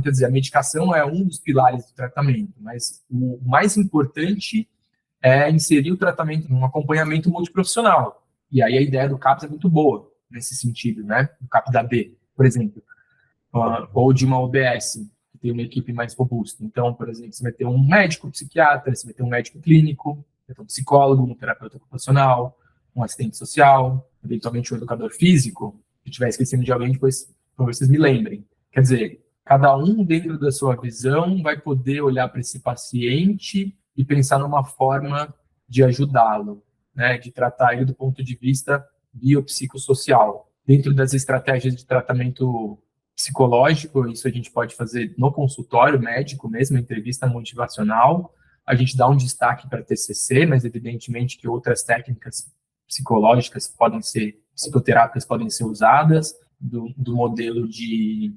quer dizer, a medicação é um dos pilares do tratamento, mas o mais importante é inserir o tratamento num acompanhamento multiprofissional. E aí a ideia do CAPS é muito boa nesse sentido, né? O CAPS da B, por exemplo, ou de uma OBS, que tem uma equipe mais robusta. Então, por exemplo, você vai ter um médico psiquiatra, você vai ter um médico clínico, vai ter um psicólogo, um terapeuta ocupacional, um assistente social, eventualmente um educador físico. Se eu estiver esquecendo de alguém, depois vocês me lembrem. Quer dizer, cada um dentro da sua visão vai poder olhar para esse paciente e pensar numa forma de ajudá-lo, né, de tratar ele do ponto de vista biopsicossocial. Dentro das estratégias de tratamento psicológico, isso a gente pode fazer no consultório médico mesmo, entrevista motivacional, a gente dá um destaque para TCC, mas evidentemente que outras técnicas psicológicas podem ser, psicoterápicas podem ser usadas, do modelo de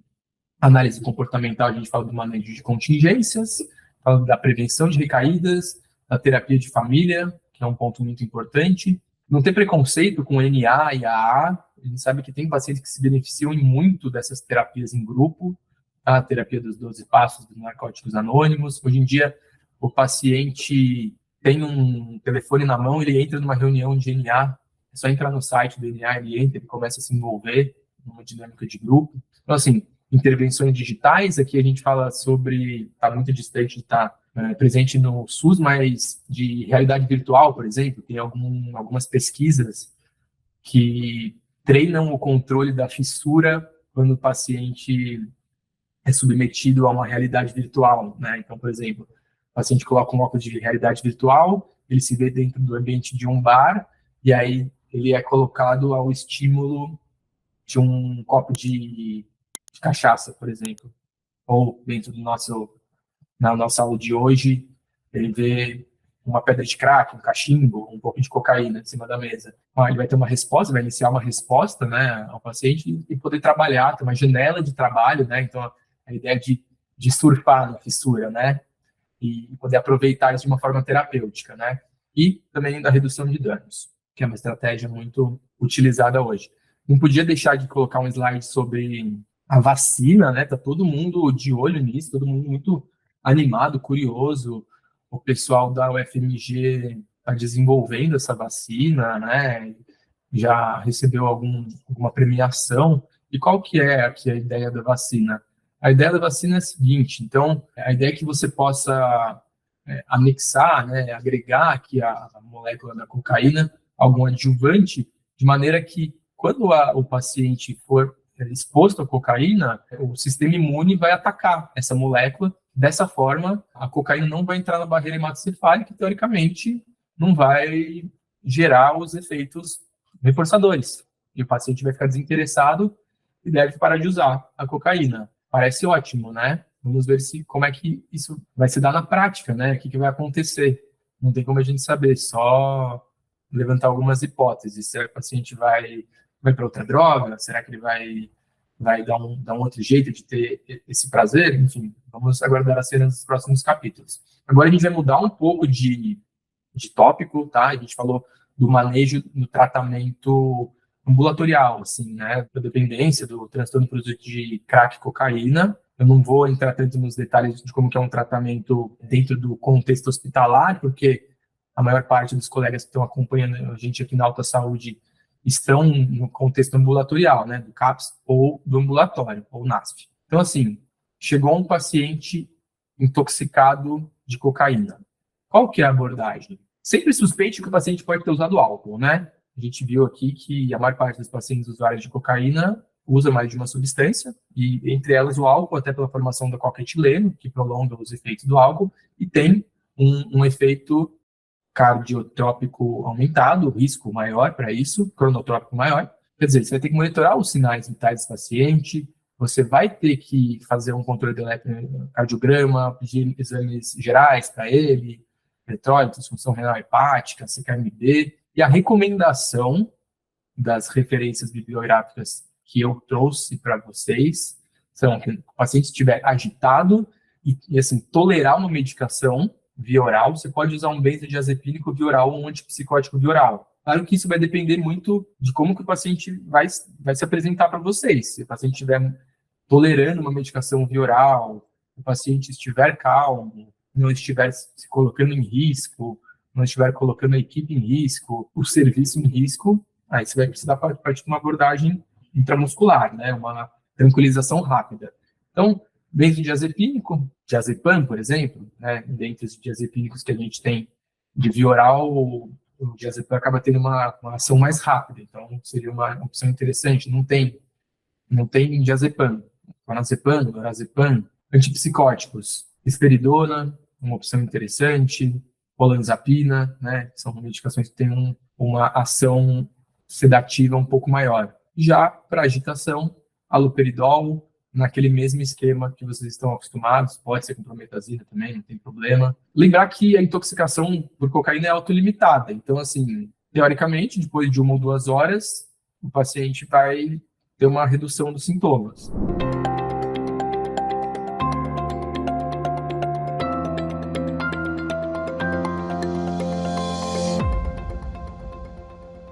análise comportamental, a gente fala do manejo de contingências, fala da prevenção de recaídas, da terapia de família, que é um ponto muito importante. Não ter preconceito com NA e AA, a gente sabe que tem pacientes que se beneficiam muito dessas terapias em grupo, a terapia dos 12 passos dos narcóticos anônimos. Hoje em dia, o paciente tem um telefone na mão, ele entra numa reunião de NA, é só entrar no site do NA, ele entra, ele começa a se envolver numa dinâmica de grupo. Então, assim, intervenções digitais, aqui a gente fala sobre, está muito distante de estar presente no SUS, mas de realidade virtual, por exemplo, tem algumas pesquisas que treinam o controle da fissura quando o paciente é submetido a uma realidade virtual, né? Então, por exemplo, o paciente coloca um óculos de realidade virtual, ele se vê dentro do ambiente de um bar, e aí ele é colocado ao estímulo de um copo de cachaça, por exemplo, ou dentro na nossa aula de hoje, ele vê uma pedra de crack, um cachimbo, um pouco de cocaína em cima da mesa. Então, ele vai ter uma resposta, vai iniciar uma resposta, né, ao paciente e poder trabalhar, ter uma janela de trabalho, né, então a ideia de surfar na fissura, né, e poder aproveitar isso de uma forma terapêutica, né, e também da redução de danos, que é uma estratégia muito utilizada hoje. Não podia deixar de colocar um slide sobre a vacina, né? Tá todo mundo de olho nisso, todo mundo muito animado, curioso. O pessoal da UFMG está desenvolvendo essa vacina, né? Já recebeu alguma premiação. E qual que é aqui a ideia da vacina? A ideia da vacina é a seguinte, então, a ideia é que você possa anexar, né, agregar aqui a molécula da cocaína, algum adjuvante, de maneira que quando o paciente for exposto à cocaína, o sistema imune vai atacar essa molécula. Dessa forma, a cocaína não vai entrar na barreira hematocefálica e, teoricamente, não vai gerar os efeitos reforçadores. E o paciente vai ficar desinteressado e deve parar de usar a cocaína. Parece ótimo, né? Vamos ver como é que isso vai se dar na prática, né? O que vai acontecer. Não tem como a gente saber, só levantar algumas hipóteses. Será que o paciente vai para outra droga? Será que ele vai dar um outro jeito de ter esse prazer? Enfim, vamos aguardar as cenas dos próximos capítulos. Agora a gente vai mudar um pouco de tópico, tá? A gente falou do manejo no tratamento ambulatorial, assim, né? Da dependência, do transtorno por uso de crack e cocaína. Eu não vou entrar tanto nos detalhes de como que é um tratamento dentro do contexto hospitalar, porque a maior parte dos colegas que estão acompanhando a gente aqui na Alta Saúde estão no contexto ambulatorial, né, do CAPS ou do ambulatório, ou NASF. Então, assim, chegou um paciente intoxicado de cocaína. Qual que é a abordagem? Sempre suspeite que o paciente pode ter usado álcool, né? A gente viu aqui que a maior parte dos pacientes usuários de cocaína usa mais de uma substância, e entre elas o álcool, até pela formação da cocaetileno, que prolonga os efeitos do álcool, e tem um efeito cardiotrópico aumentado, risco maior para isso, cronotrópico maior. Quer dizer, você vai ter que monitorar os sinais vitais desse paciente, você vai ter que fazer um controle de eletrocardiograma, pedir exames gerais para ele, eletrólitos, função renal hepática, CKMB, e a recomendação das referências bibliográficas que eu trouxe para vocês são que o paciente estiver agitado e assim, tolerar uma medicação via oral, você pode usar um benzodiazepínico via oral ou um antipsicótico via oral. Claro que isso vai depender muito de como que o paciente vai se apresentar para vocês. Se o paciente estiver tolerando uma medicação via oral, o paciente estiver calmo, não estiver se colocando em risco, não estiver colocando a equipe em risco, o serviço em risco, aí você vai precisar partir de uma abordagem intramuscular, né? Uma tranquilização rápida. Então, benzodiazepínico, diazepam, por exemplo, né? Dentre os diazepínicos que a gente tem de via oral, o diazepam acaba tendo uma ação mais rápida, então seria uma opção interessante. Não tem diazepam, clonazepam, lorazepam, antipsicóticos, risperidona, uma opção interessante, olanzapina, né? São medicações que têm uma ação sedativa um pouco maior. Já para agitação, haloperidol, naquele mesmo esquema que vocês estão acostumados, pode ser com prometazina também, não tem problema. Lembrar que a intoxicação por cocaína é autolimitada, então, assim, teoricamente, depois de 1 ou 2 horas, o paciente vai ter uma redução dos sintomas.